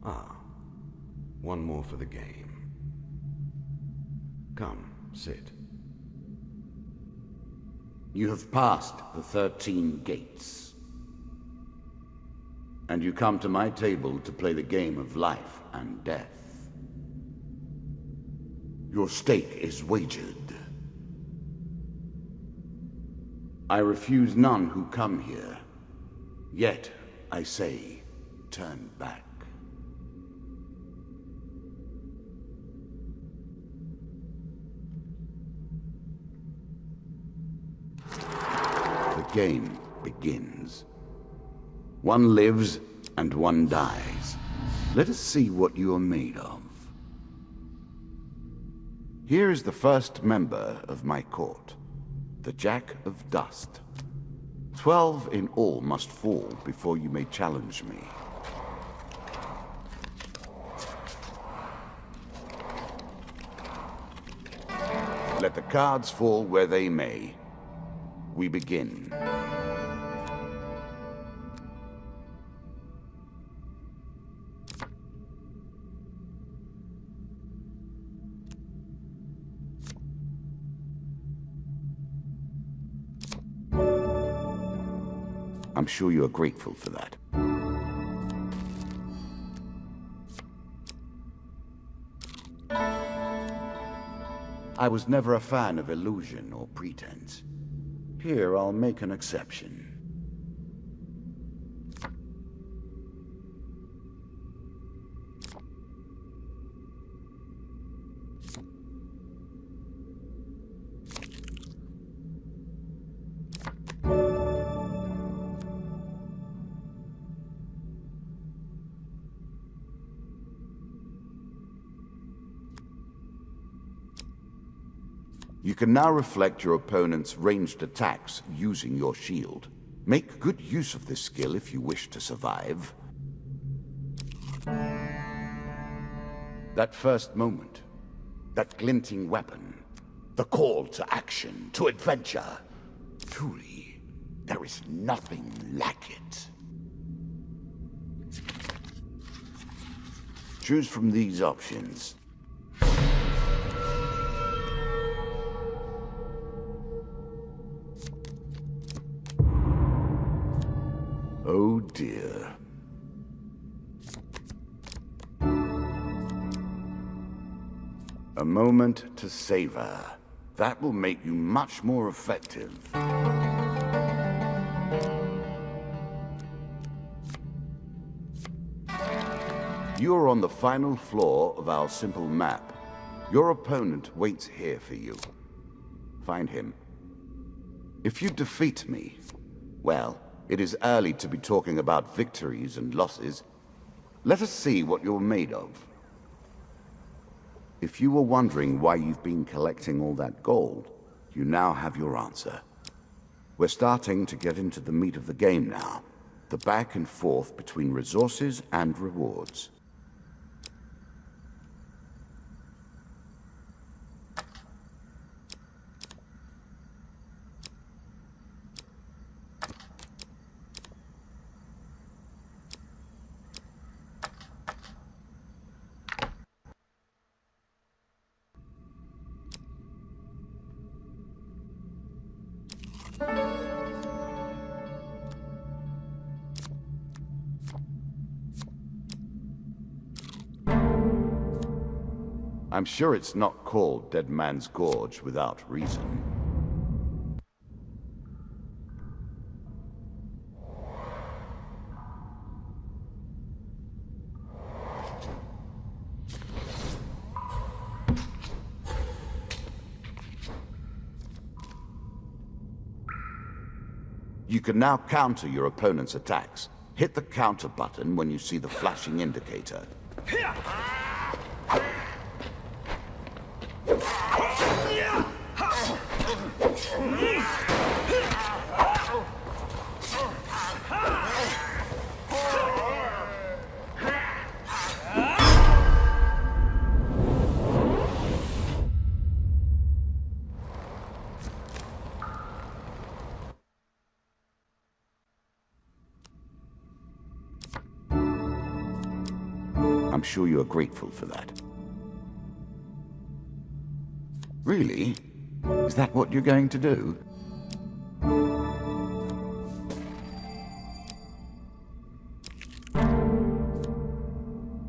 Ah, one more for the game. Come, sit. You have passed the 13 gates. And you come to my table to play the game of life and death. Your stake is wagered. I refuse none who come here. Yet, I say, turn back. The game begins. One lives and one dies. Let us see what you are made of. Here is the first member of my court, the Jack of Dust. 12 in all must fall before you may challenge me. Let the cards fall where they may. We begin. I'm sure you are grateful for that. I was never a fan of illusion or pretense. Here, I'll make an exception. You can now reflect your opponent's ranged attacks using your shield. Make good use of this skill if you wish to survive. That first moment, that glinting weapon, the call to action, to adventure. Truly, there is nothing like it. Choose from these options. Oh dear. A moment to savor. That will make you much more effective. You are on the final floor of our simple map. Your opponent waits here for you. Find him. If you defeat me, well, it is early to be talking about victories and losses. Let us see what you're made of. If you were wondering why you've been collecting all that gold, you now have your answer. We're starting to get into the meat of the game now. The back and forth between resources and rewards. I'm sure it's not called Dead Man's Gorge without reason. You can now counter your opponent's attacks. Hit the counter button when you see the flashing indicator. I'm sure you are grateful for that. Really? Is that what you're going to do?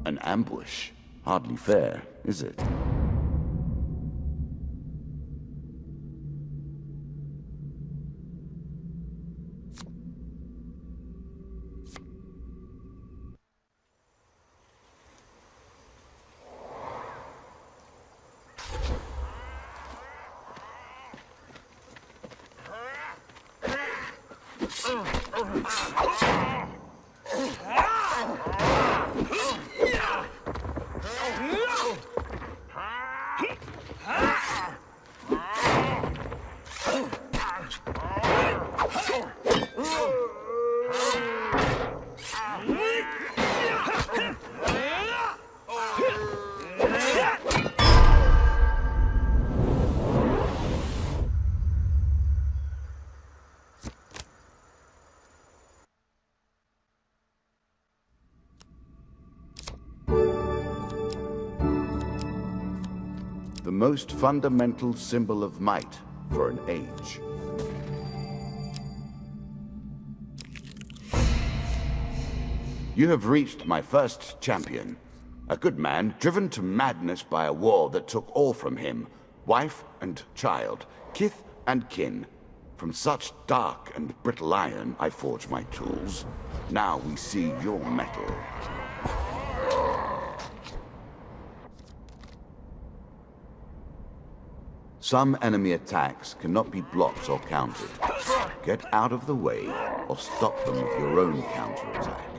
An ambush? Hardly fair, is it? The most fundamental symbol of might for an age. You have reached my first champion. A good man driven to madness by a war that took all from him. Wife and child, kith and kin. From such dark and brittle iron I forge my tools. Now we see your metal. Some enemy attacks cannot be blocked or countered. Get out of the way, or stop them with your own counterattack.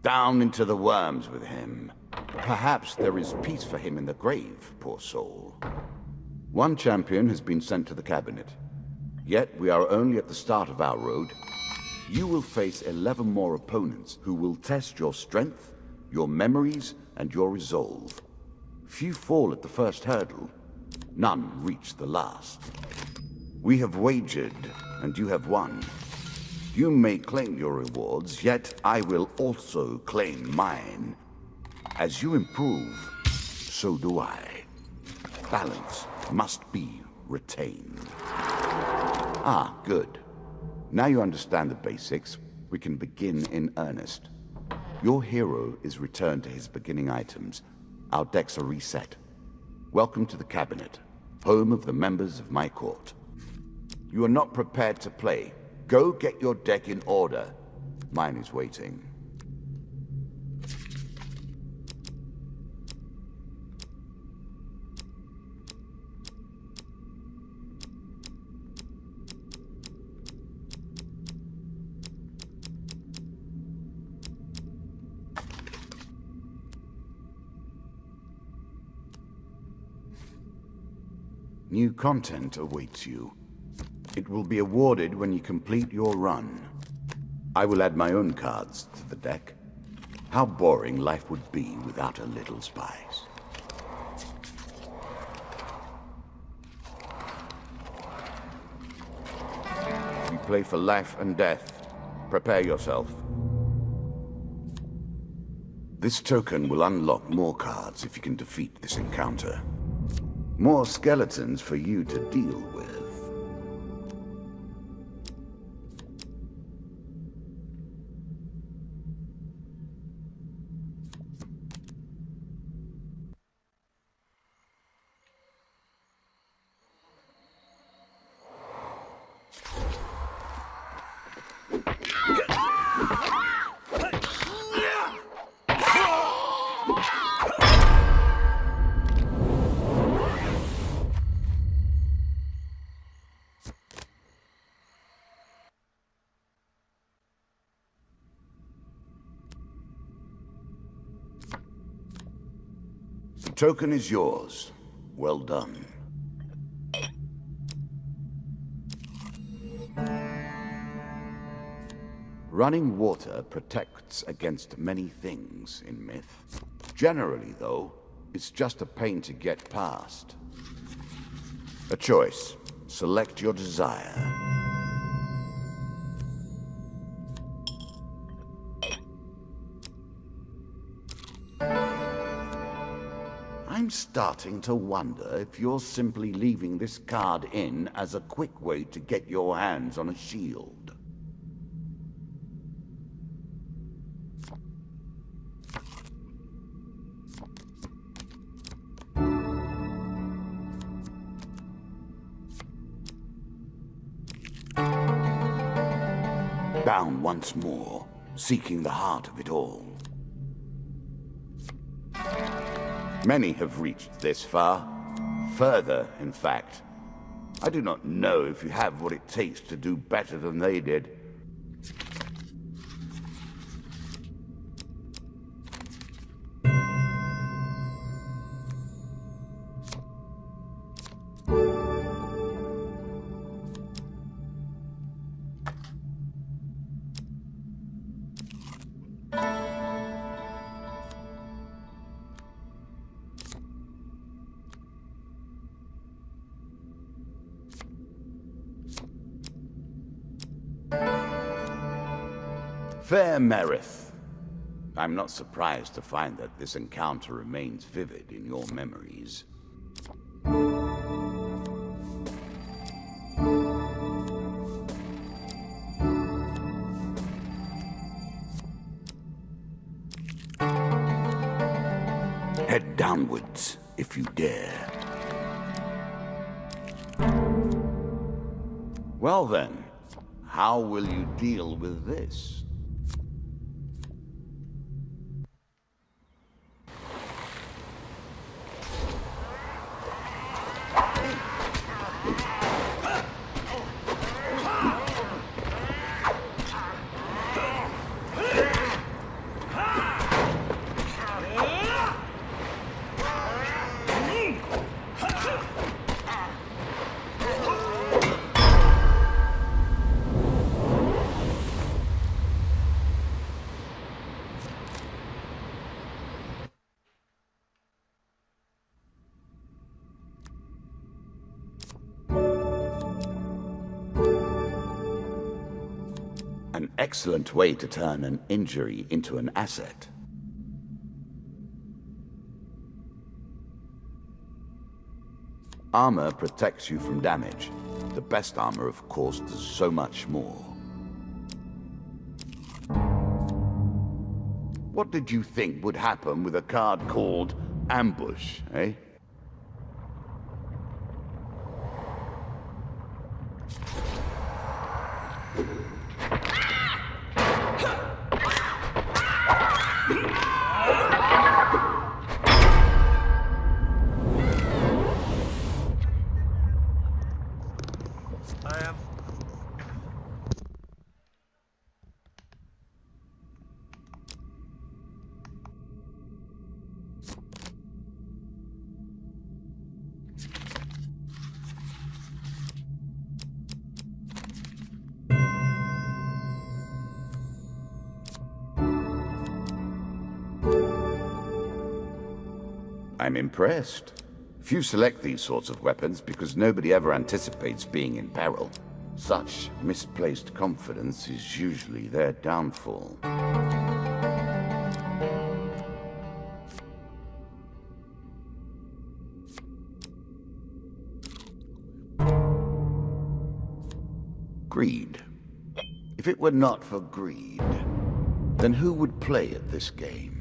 Down into the worms with him. Perhaps there is peace for him in the grave, poor soul. One champion has been sent to the cabinet. Yet we are only at the start of our road. You will face 11 more opponents who will test your strength, your memories, and your resolve. Few fall at the first hurdle. None reach the last. We have wagered, and you have won. You may claim your rewards, yet I will also claim mine. As you improve, so do I. Balance must be retained. Ah, good. Now you understand the basics, we can begin in earnest. Your hero is returned to his beginning items. Our decks are reset. Welcome to the cabinet, home of the members of my court. You are not prepared to play. Go get your deck in order. Mine is waiting. New content awaits you. It will be awarded when you complete your run. I will add my own cards to the deck. How boring life would be without a little spice. We play for life and death. Prepare yourself. This token will unlock more cards if you can defeat this encounter. More skeletons for you to deal with. token is yours. Well done. Running water protects against many things in myth. Generally, though, it's just a pain to get past. A choice. Select your desire. I'm starting to wonder if you're simply leaving this card in as a quick way to get your hands on a shield. Bound once more, seeking the heart of it all. Many have reached this far. Further, in fact. I do not know if you have what it takes to do better than they did. Fair Merith. I'm not surprised to find that this encounter remains vivid in your memories. Head downwards, if you dare. Well then, how will you deal with this? An excellent way to turn an injury into an asset. Armor protects you from damage. The best armor, of course, does so much more. What did you think would happen with a card called Ambush, eh? I'm impressed. Few select these sorts of weapons because nobody ever anticipates being in peril. Such misplaced confidence is usually their downfall. Greed. If it were not for greed, then who would play at this game?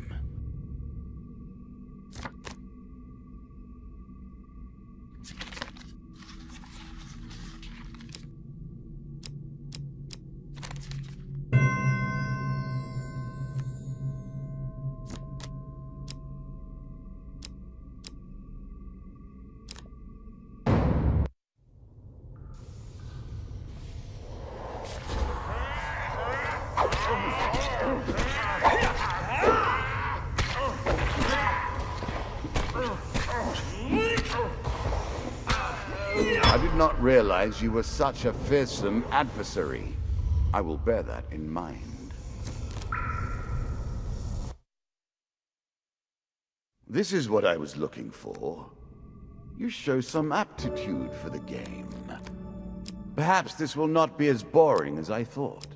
not realize you were such a fearsome adversary. I will bear that in mind. This is what I was looking for. You show some aptitude for the game. Perhaps this will not be as boring as I thought.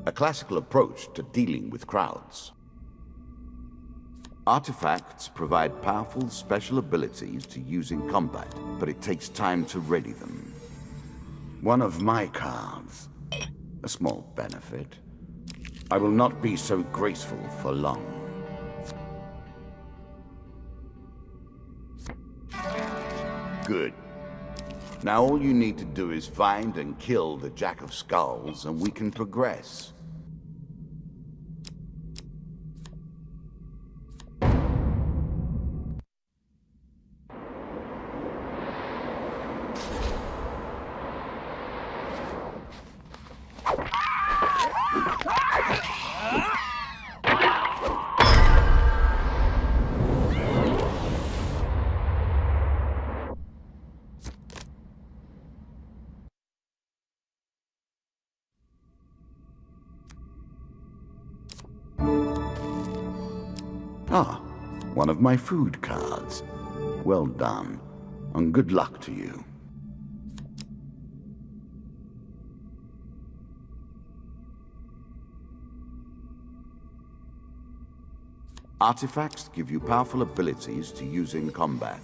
A classical approach to dealing with crowds. Artifacts provide powerful special abilities to use in combat, but it takes time to ready them. One of my cards. A small benefit. I will not be so graceful for long. Good. Now all you need to do is find and kill the Jack of Skulls, and we can progress. Ah, one of my food cards. Well done, and good luck to you. Artifacts give you powerful abilities to use in combat.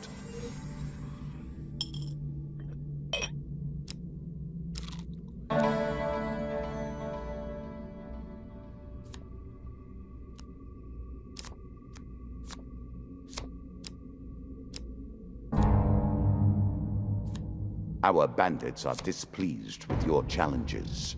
Our bandits are displeased with your challenges.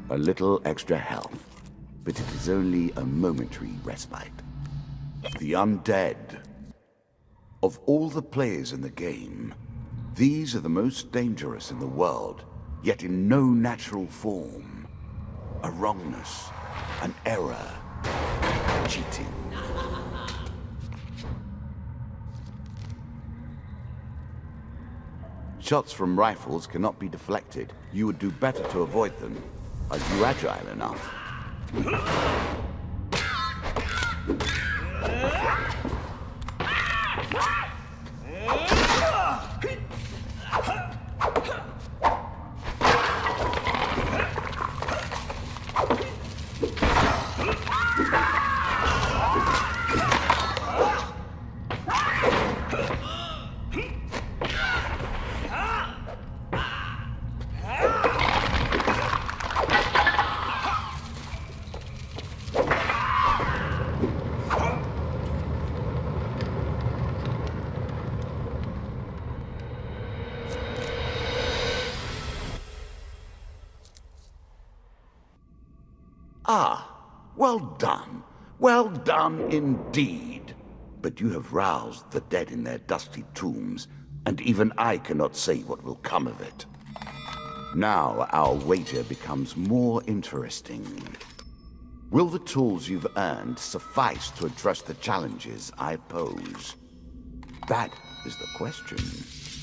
A little extra health, but it is only a momentary respite. The undead. Of all the players in the game, these are the most dangerous in the world, yet in no natural form. A wrongness, an error, cheating. Shots from rifles cannot be deflected. You would do better to avoid them. Are you agile enough? Ah, well done. Well done indeed. But you have roused the dead in their dusty tombs, and even I cannot say what will come of it. Now our wager becomes more interesting. Will the tools you've earned suffice to address the challenges I pose? That is the question,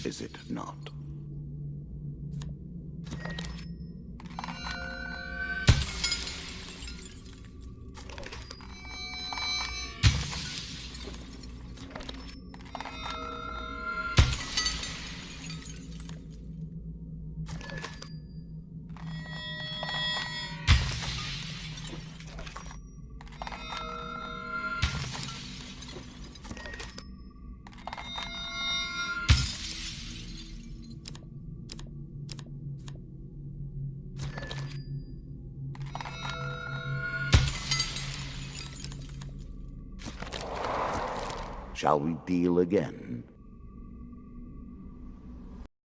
is it not? Shall we deal again?